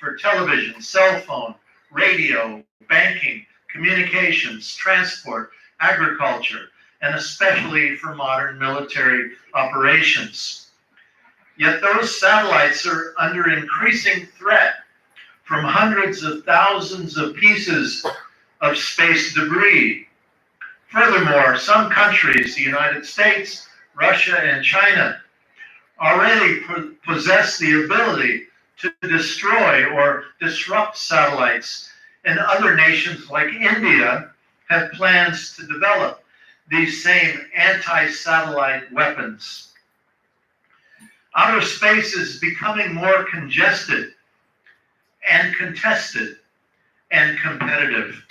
for television, cell phone, radio, banking, communications, transport, agriculture, and especially for modern military operations. Yet those satellites are under increasing threat from hundreds of thousands of pieces of space debris. Furthermore, some countries, the United States, Russia, and China, already possess the ability to destroy or disrupt satellites, and other nations like India have plans to develop these same anti-satellite weapons. Outer space is becoming more congested and contested and competitive.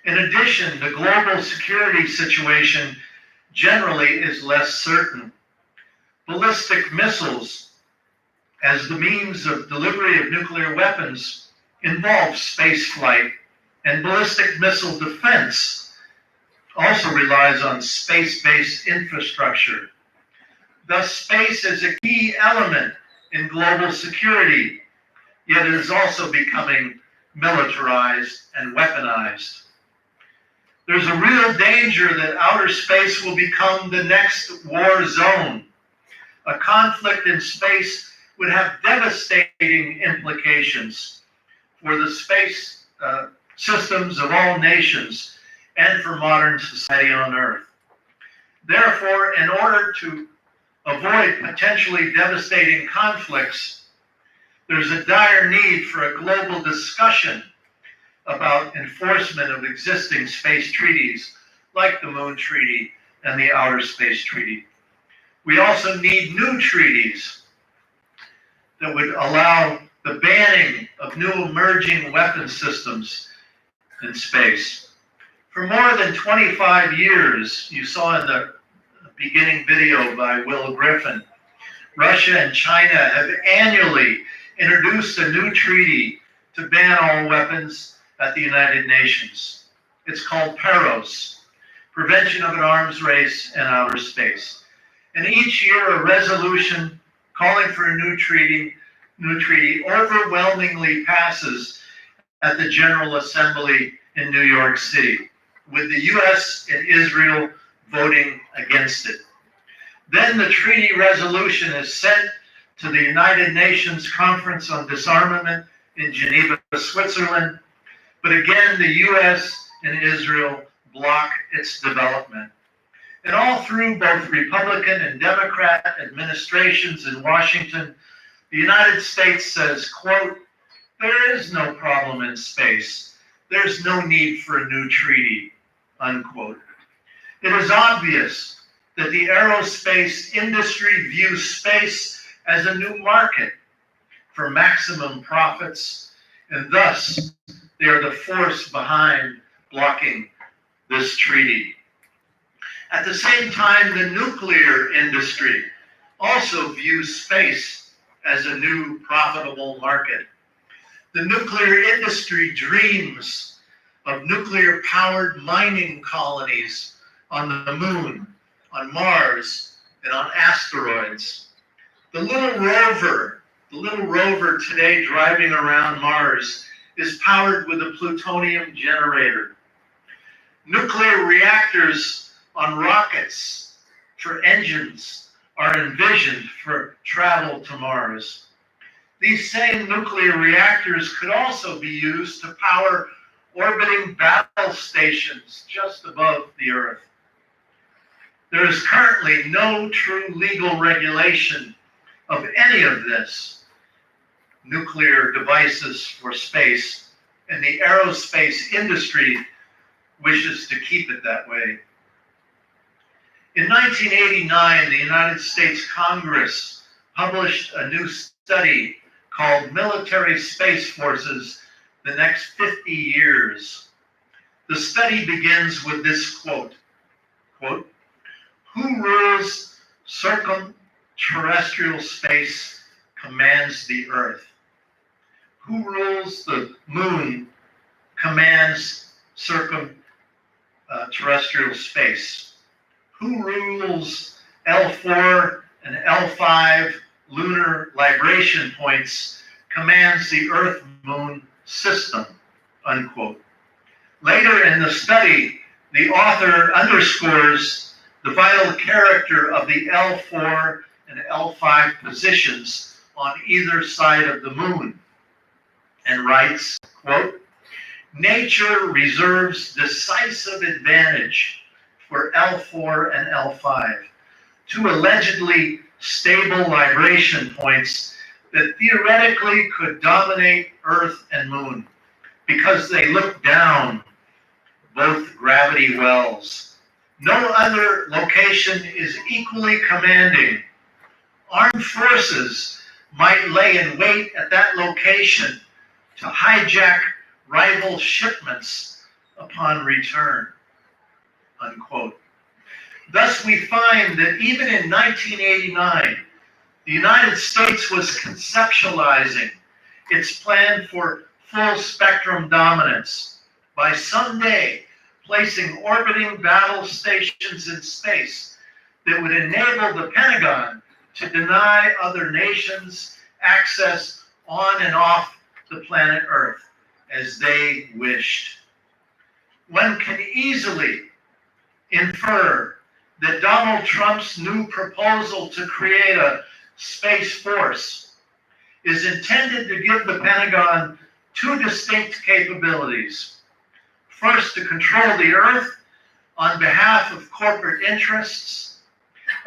In addition, the global security situation generally is less certain. Ballistic missiles, as the means of delivery of nuclear weapons, involve space flight, and ballistic missile defense also relies on space-based infrastructure. Thus, space is a key element in global security, yet it is also becoming militarized and weaponized. There's a real danger that outer space will become the next war zone. A conflict in space would have devastating implications for the space systems of all nations and for modern society on Earth. Therefore, in order to avoid potentially devastating conflicts, there's a dire need for a global discussion about enforcement of existing space treaties like the Moon Treaty and the Outer Space Treaty. We also need new treaties that would allow the banning of new emerging weapon systems in space. For more than 25 years, you saw in the beginning video by Will Griffin, Russia and China have annually introduced a new treaty to ban all weapons at the United Nations. It's called PAROS, Prevention of an Arms Race in Outer Space. And each year a resolution calling for a new treaty overwhelmingly passes at the General Assembly in New York City, with the US and Israel voting against it. Then the treaty resolution is sent to the United Nations Conference on Disarmament in Geneva, Switzerland, but again the US and Israel block its development. And all through both Republican and Democrat administrations in Washington, the United States says, quote, "There is no problem in space. There's no need for a new treaty," unquote. It is obvious that the aerospace industry views space as a new market for maximum profits, and thus they are the force behind blocking this treaty. At the same time, the nuclear industry also views space as a new profitable market. The nuclear industry dreams of nuclear-powered mining colonies on the moon, on Mars, and on asteroids. The little rover today driving around Mars is powered with a plutonium generator. Nuclear reactors on rockets for engines are envisioned for travel to Mars. These same nuclear reactors could also be used to power orbiting battle stations just above the Earth. There is currently no true legal regulation of any of this, nuclear devices for space, and the aerospace industry wishes to keep it that way. In 1989, the United States Congress published a new study called Military Space Forces, the Next 50 Years. The study begins with this quote, "Who rules circumterrestrial space commands the Earth. Who rules the moon commands circumterrestrial space. Who rules L4 and L5 lunar libration points commands the Earth-Moon system," unquote. Later in the study, the author underscores the vital character of the L4 and L5 positions on either side of the moon and writes, quote, "Nature reserves decisive advantage for L4 and L5, two allegedly stable libration points that theoretically could dominate Earth and Moon because they look down both gravity wells. No other location is equally commanding. Armed forces might lay in wait at that location to hijack rival shipments upon return," unquote. Thus, we find that even in 1989, the United States was conceptualizing its plan for full spectrum dominance by someday placing orbiting battle stations in space that would enable the Pentagon to deny other nations access on and off the planet Earth as they wished. One can easily infer that Donald Trump's new proposal to create a space force is intended to give the Pentagon two distinct capabilities. First, to control the Earth on behalf of corporate interests,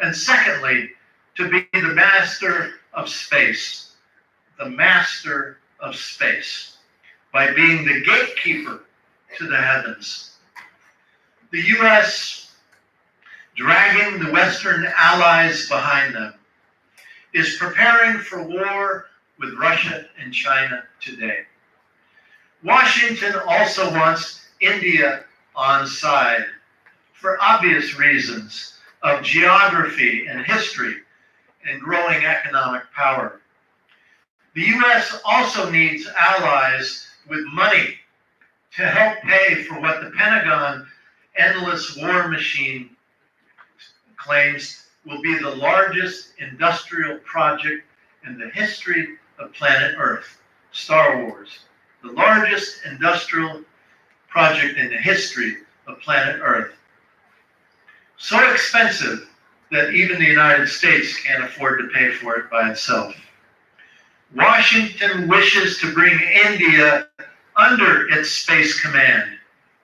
and secondly, to be the master of space, by being the gatekeeper to the heavens. The U.S., dragging the Western allies behind them, is preparing for war with Russia and China today. Washington also wants India on side for obvious reasons of geography and history and growing economic power. The U.S. also needs allies with money to help pay for what the Pentagon endless war machine claims will be the largest industrial project in the history of planet Earth, Star Wars, the largest industrial project in the history of planet Earth. So expensive that even the United States can't afford to pay for it by itself. Washington wishes to bring India under its space command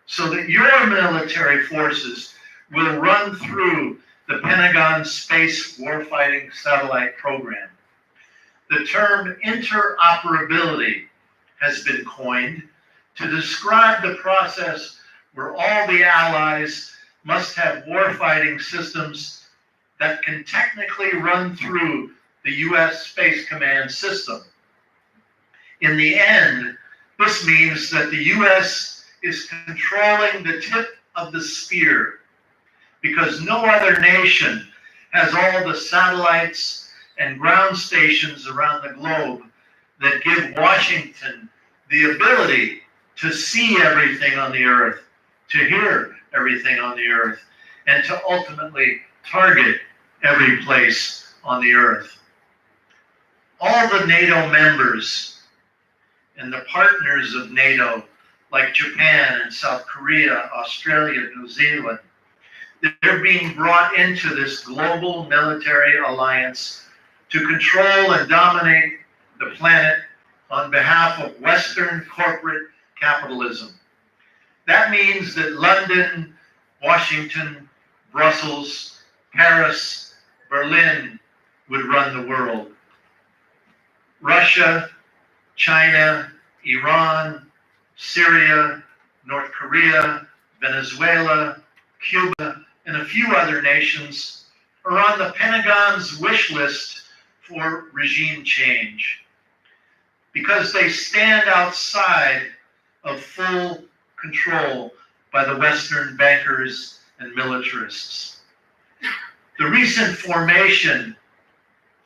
so that your military forces will run through the Pentagon Space Warfighting Satellite Program. The term interoperability has been coined to describe the process where all the allies must have warfighting systems that can technically run through the U.S. Space Command system. In the end, this means that the US is controlling the tip of the spear because no other nation has all the satellites and ground stations around the globe that give Washington the ability to see everything on the earth, to hear everything on the earth, and to ultimately target every place on the earth. All the NATO members and the partners of NATO, like Japan and South Korea, Australia, New Zealand, they're being brought into this global military alliance to control and dominate the planet on behalf of Western corporate capitalism. That means that London, Washington, Brussels, Paris, Berlin would run the world. Russia, China, Iran, Syria, North Korea, Venezuela, Cuba, and a few other nations are on the Pentagon's wish list for regime change because they stand outside of full control by the Western bankers and militarists. The recent formation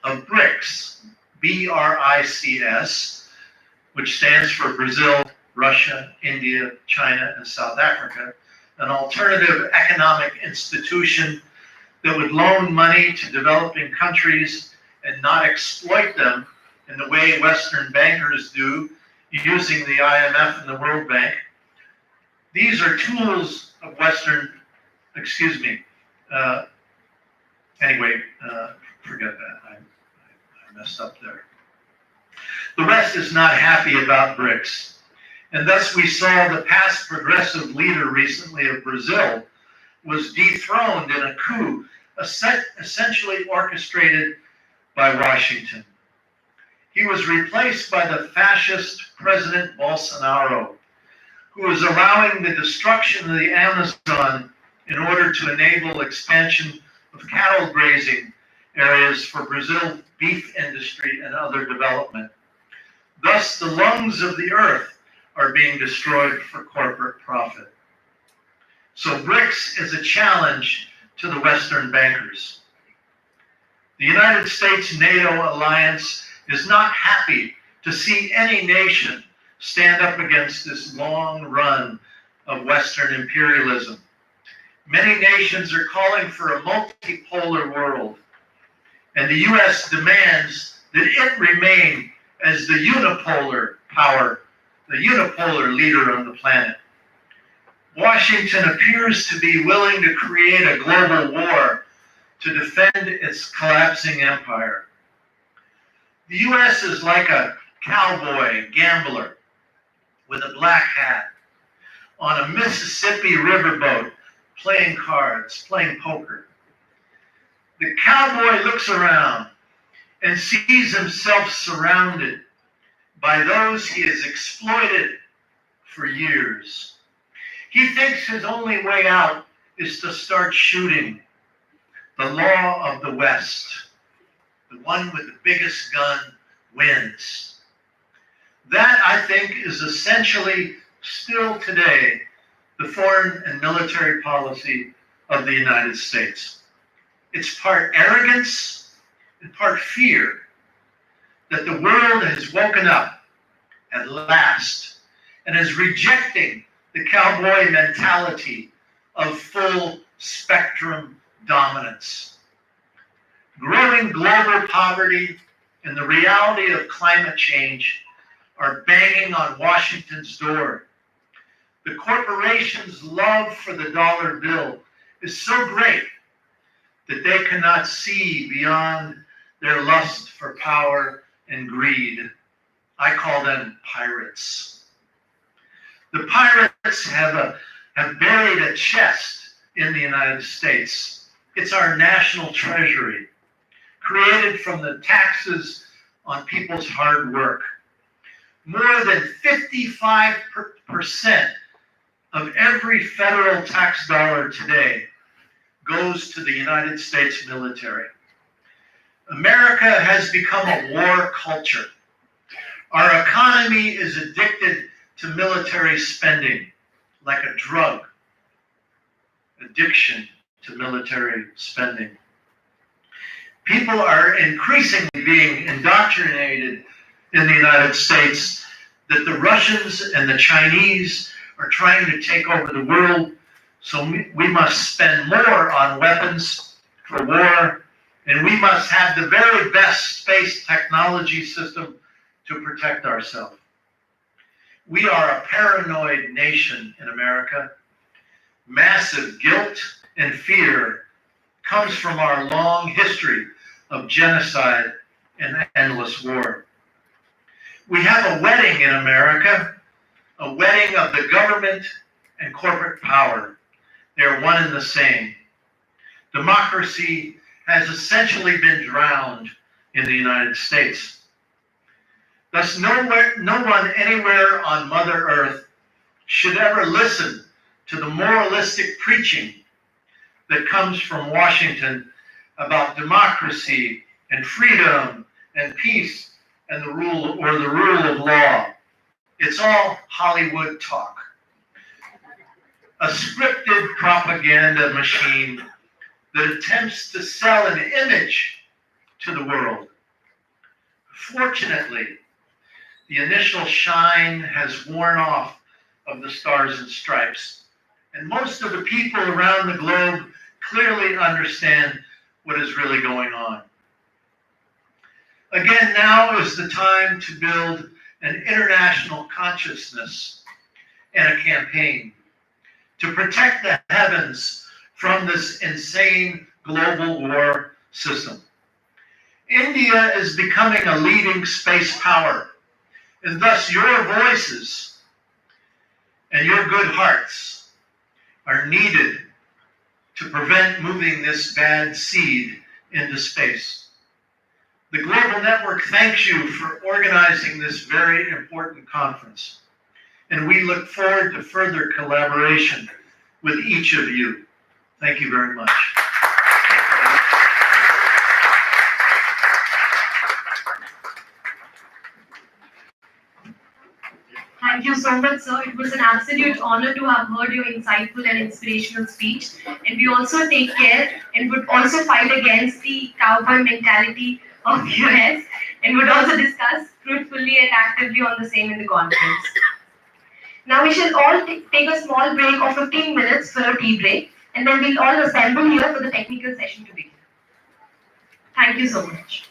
of BRICS, B-R-I-C-S, which stands for Brazil, Russia, India, China, and South Africa, an alternative economic institution that would loan money to developing countries and not exploit them in the way Western bankers do, using the IMF and the World Bank. These are tools of Western, forget that. I messed up there. The West is not happy about BRICS. And thus we saw the past progressive leader recently of Brazil was dethroned in a coup essentially orchestrated by Washington. He was replaced by the fascist President Bolsonaro, who is allowing the destruction of the Amazon in order to enable expansion of cattle grazing areas for Brazil's beef industry and other development. Thus, the lungs of the earth are being destroyed for corporate profit. So BRICS is a challenge to the Western bankers. The United States-NATO alliance is not happy to see any nation stand up against this long run of Western imperialism. Many nations are calling for a multipolar world, and the US demands that it remain as the unipolar power, the unipolar leader on the planet. Washington appears to be willing to create a global war to defend its collapsing empire. The US is like a cowboy gambler with a black hat on a Mississippi riverboat playing cards, playing poker. The cowboy looks around and sees himself surrounded by those he has exploited for years. He thinks his only way out is to start shooting. The law of the West, the one with the biggest gun wins. That, I think, is essentially still today the foreign and military policy of the United States. It's part arrogance and part fear that the world has woken up at last and is rejecting the cowboy mentality of full spectrum dominance. Growing global poverty and the reality of climate change are banging on Washington's door. The corporations' love for the dollar bill is so great that they cannot see beyond their lust for power and greed. I call them pirates. The pirates have buried a chest in the United States. It's our national treasury, created from the taxes on people's hard work. More than 55% of every federal tax dollar today goes to the United States military. America has become a war culture. Our economy is addicted to military spending, like a drug. Addiction to military spending. People are increasingly being indoctrinated in the United States that the Russians and the Chinese are trying to take over the world, so we must spend more on weapons for war, and we must have the very best space technology system to protect ourselves. We are a paranoid nation in America. Massive guilt and fear comes from our long history of genocide and endless war. We have a wedding in America, a wedding of the government and corporate power. They're one and the same. Democracy has essentially been drowned in the United States. Thus, no one anywhere on Mother Earth should ever listen to the moralistic preaching that comes from Washington about democracy and freedom and peace and the rule of law. It's all Hollywood talk. A scripted propaganda machine that attempts to sell an image to the world. Fortunately, the initial shine has worn off of the Stars and Stripes, and most of the people around the globe clearly understand what is really going on. Again, now is the time to build an international consciousness and a campaign to protect the heavens from this insane global war system. India is becoming a leading space power, and thus your voices and your good hearts are needed to prevent moving this bad seed into space. The Global Network thanks you for organizing this very important conference, and we look forward to further collaboration with each of you. Thank you very much. Thank you so much, sir. It was an absolute honor to have heard your insightful and inspirational speech. And we also take care and would also fight against the cowboy mentality of US and would also discuss fruitfully and actively on the same in the conference. Now we shall all take a small break of 15 minutes for a tea break, and then we'll all assemble here for the technical session to begin. Thank you so much.